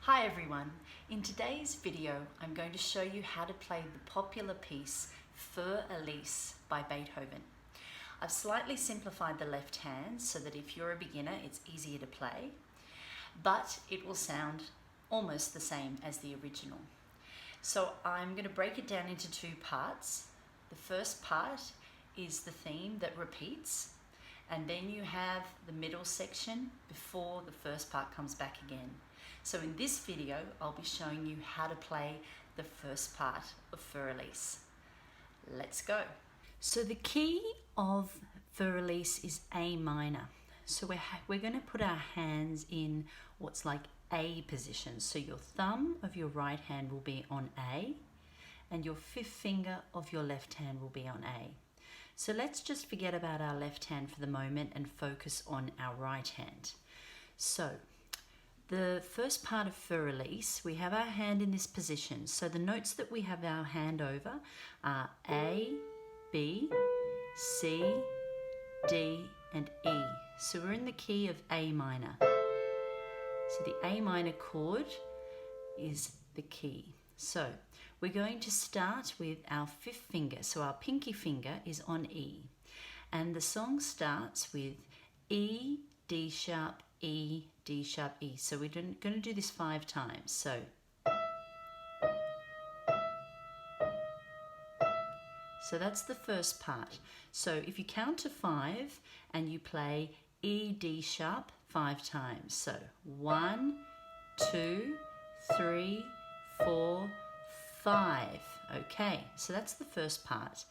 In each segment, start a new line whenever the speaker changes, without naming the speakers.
Hi everyone, in today's video I'm going to show you how to play the popular piece Fur Elise by Beethoven. I've slightly simplified the left hand so that if you're a beginner it's easier to play, but it will sound almost the same as the original. So I'm going to break it down into two parts. The first part is the theme that repeats, and then you have the middle section before the first part comes back again. So in this video, I'll be showing you how to play the first part of Fur Elise. Let's go. So the key of Fur Elise is A minor. So we're going to put our hands in what's like A position. So your thumb of your right hand will be on A, and your fifth finger of your left hand will be on A. So let's just forget about our left hand for the moment and focus on our right hand. So the first part of Fur Elise, we have our hand in this position. So the notes that we have our hand over are A, B, C, D, and E. So we're in the key of A minor. So the A minor chord is the key. So we're going to start with our fifth finger. So our pinky finger is on E. And the song starts with E, D sharp, E, D sharp, E. So we're going to do this 5 times. So that's the first part. So if you count to 5 and you play E, D sharp 5 times. So 1, 2, 3, 4, 5. Okay, so that's the first part.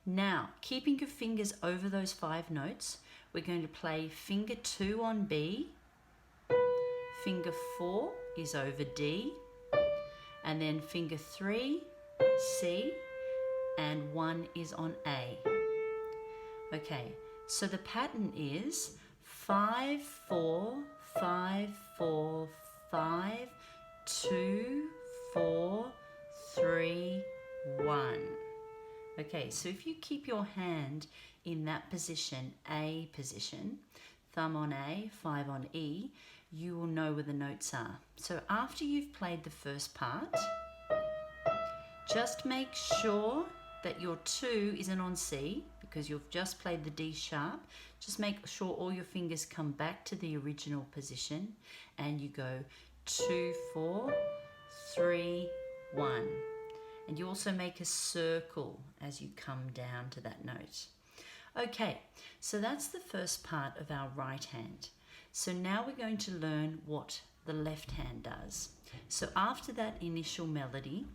Now, keeping your fingers over those 5 notes, we're going to play finger 2 on B, finger 4 is over D, and then finger 3, C, and 1 is on A. Okay, so the pattern is 5, 4, 5, 4, 5, 2, 4, 3, 1. Okay, so if you keep your hand in that position, A position, thumb on A, 5 on E, you will know where the notes are. So after you've played the first part, just make sure that your 2 isn't on C because you've just played the D sharp. Just make sure all your fingers come back to the original position and you go 2, 4, 3, 1. And you also make a circle as you come down to that note. Okay, so that's the first part of our right hand. So now we're going to learn what the left hand does. So after that initial melody,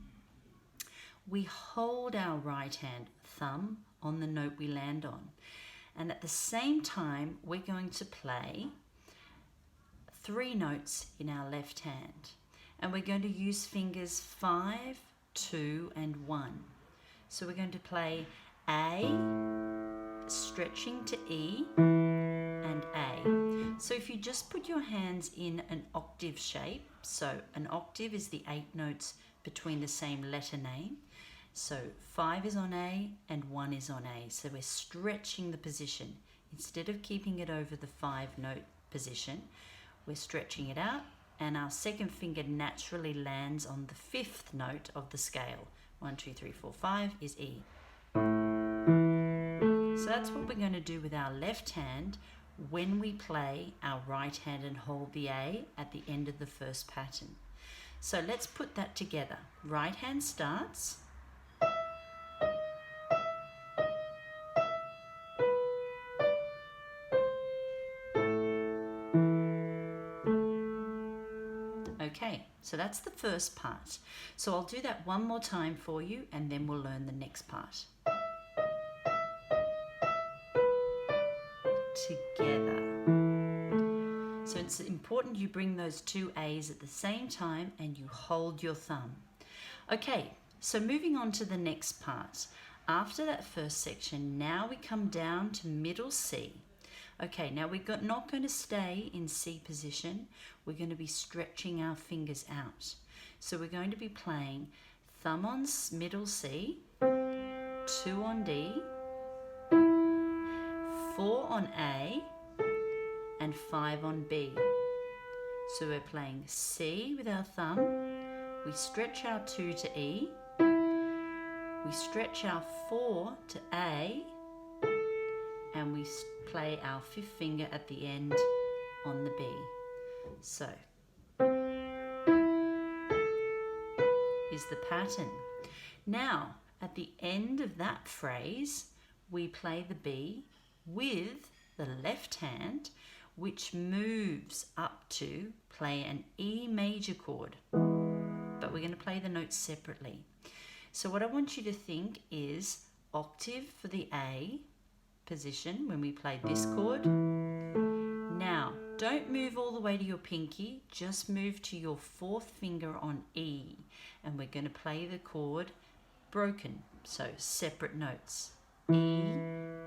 we hold our right hand thumb on the note we land on. And at the same time, we're going to play 3 notes in our left hand. And we're going to use fingers 5, 2, and 1. So we're going to play A, stretching to E, and A. So if you just put your hands in an octave shape, so an octave is the 8 notes between the same letter name. So 5 is on A and 1 is on A. So we're stretching the position. Instead of keeping it over the 5 note position, we're stretching it out, and our second finger naturally lands on the 5th note of the scale. 1, 2, 3, 4, 5 is E. So that's what we're going to do with our left hand when we play our right hand and hold the A at the end of the first pattern. So let's put that together. Right hand starts. Okay, so that's the first part. So I'll do that one more time for you and then we'll learn the next part. Together. So it's important you bring those 2 A's at the same time and you hold your thumb. Okay, so moving on to the next part. After that first section, now we come down to middle C. Okay, now we're not going to stay in C position. We're going to be stretching our fingers out. So we're going to be playing thumb on middle C, 2 on D, 4 on A, and 5 on B. So we're playing C with our thumb, we stretch our 2 to E, we stretch our 4 to A, and we play our 5th finger at the end on the B. So, is the pattern. Now, at the end of that phrase, we play the B with the left hand, which moves up to play an E major chord. But we're going to play the notes separately. So what I want you to think is octave for the A position when we play this chord. Now, don't move all the way to your pinky, just move to your 4th finger on E, and we're going to play the chord broken, so separate notes. E,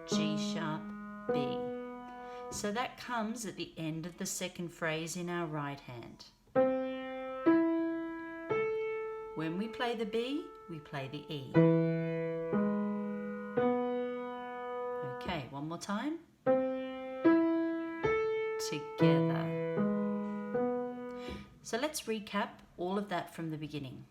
G sharp, B. So that comes at the end of the second phrase in our right hand. When we play the B, we play the E. Okay, one more time. Together. So let's recap all of that from the beginning.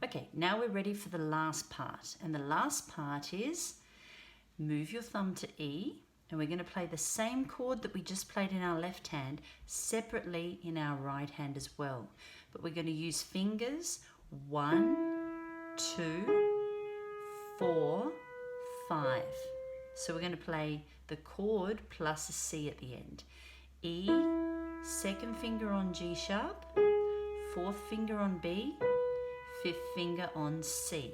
Okay, now we're ready for the last part. And the last part is move your thumb to E, and we're going to play the same chord that we just played in our left hand separately in our right hand as well. But we're going to use fingers 1, 2, 4, 5. So we're going to play the chord plus a C at the end. E, 2nd finger on G sharp, 4th finger on B, 5th finger on C.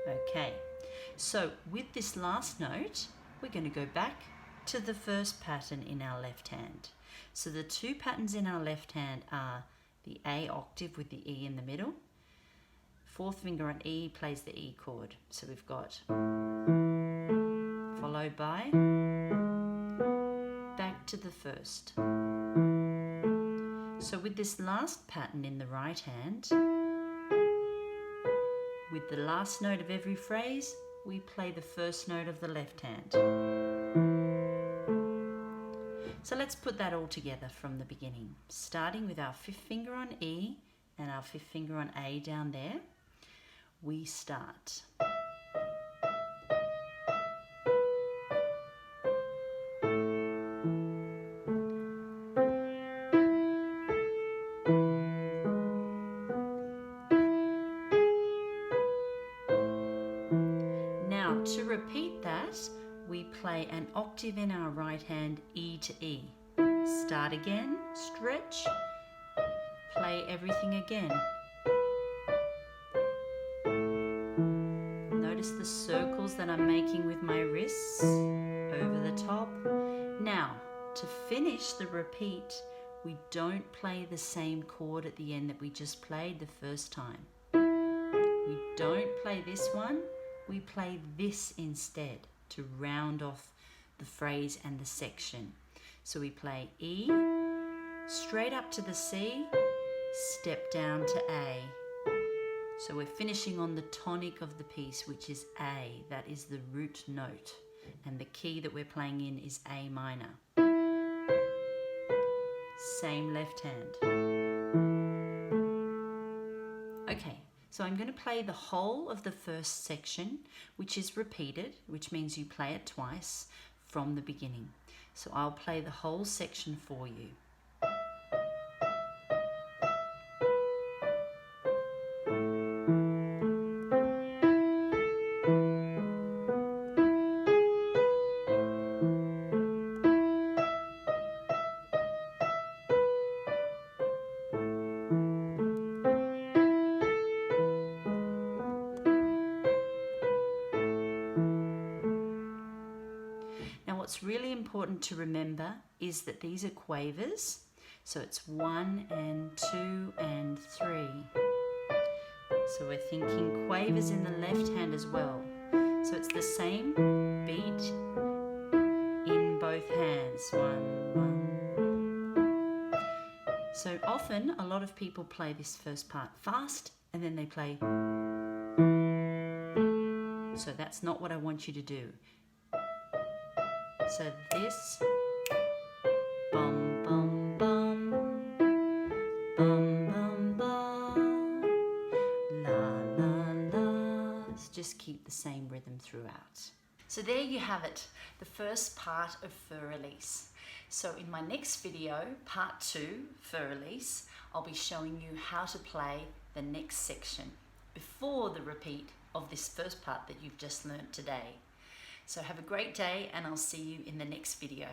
Okay, so with this last note, we're going to go back to the first pattern in our left hand. So the 2 patterns in our left hand are the A octave with the E in the middle. 4th finger on E plays the E chord. So we've got followed by back to the first. So with this last pattern in the right hand, with the last note of every phrase, we play the first note of the left hand. So let's put that all together from the beginning. Starting with our 5th finger on E and our 5th finger on A down there, we start. Now, to repeat that, we play an octave in our right hand, E to E. Start again, stretch, play everything again. Notice the circles that I'm making with my wrists over the top. Now, to finish the repeat, we don't play the same chord at the end that we just played the first time. We don't play this one, we play this instead to round off the phrase and the section. So we play E, straight up to the C, step down to A. So we're finishing on the tonic of the piece, which is A. That is the root note. And the key that we're playing in is A minor. Same left hand. Okay, so I'm going to play the whole of the first section, which is repeated, which means you play it twice from the beginning. So I'll play the whole section for you. What's really important to remember is that these are quavers, so it's 1 and 2 and 3. So we're thinking quavers in the left hand as well. So it's the same beat in both hands. 1, 1. So often a lot of people play this first part fast and then they play. So that's not what I want you to do. So this, bum bum bum, bum bum bum, la la la. Just keep the same rhythm throughout. So there you have it, the first part of Fur Elise. So in my next video, part 2, Fur Elise, I'll be showing you how to play the next section before the repeat of this first part that you've just learnt today. So have a great day, and I'll see you in the next video.